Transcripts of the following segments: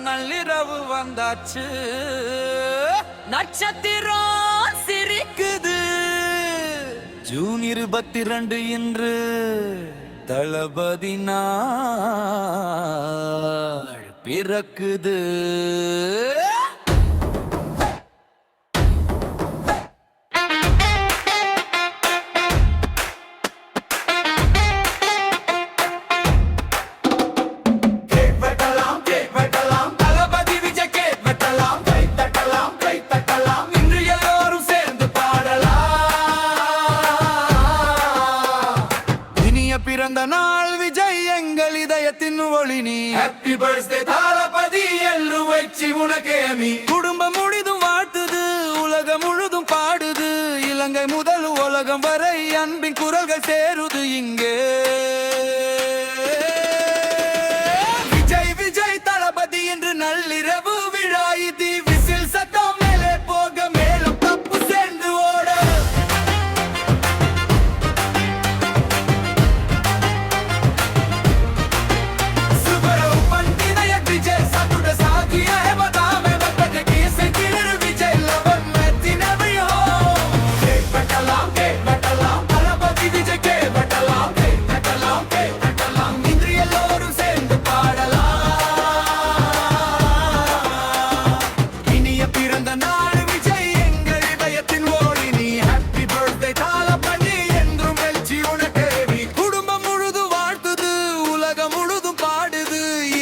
நள்ளிரவு வந்தாச்சு, நட்சத்திரம் சிரிக்குது. ஜூன் 22 இன்று தளபதி நாள் பிறக்குது. பிறந்த நாள் விஜய் எங்கள் இதயத்தின் ஒளி நீ. ஹாப்பி பர்த்டே தளபதி எல்லு வச்சி உனக்கே மீ. குடும்பம் முழுதும் வாழ்த்துது, உலகம் முழுதும் பாடுது. இலங்கை முதல் உலகம் வரை அன்பின் குரல்கள் சேருது இங்கே. விஜய் விஜய் தளபதி என்று நள்ளிரவு விழா இது. விசில் சத்தம் மேலே போக மேலும் தப்பு சேர்ந்து ஓட.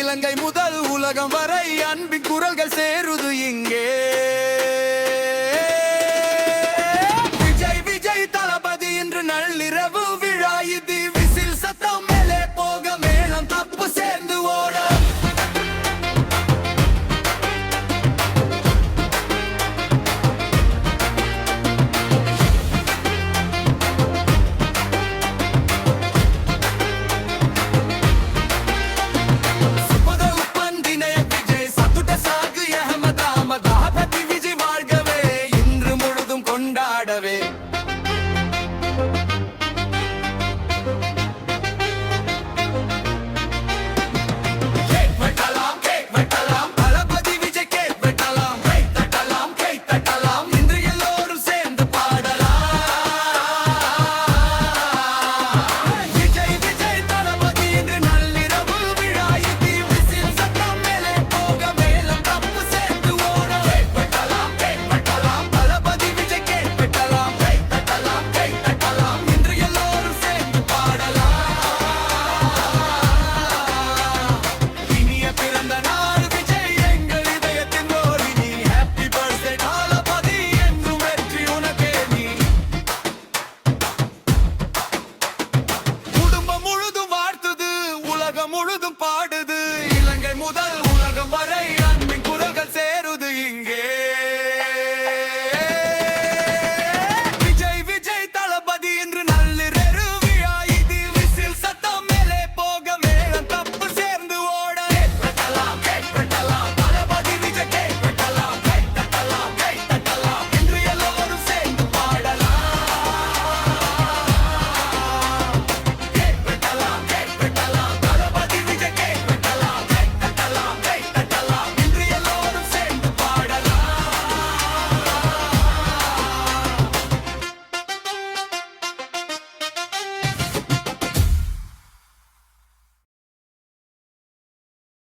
இலங்கை முதல் உலகம் வரை அன்பின் குரல்கள் சேருது இங்கே. விஜய் விஜய் தளபதி என்று நள்ளிரவு விழா இது. விசில் சத்தம் மேலே போக மேலும் தப்பு சேர்ந்து ஓட. முழுதும் பாடு.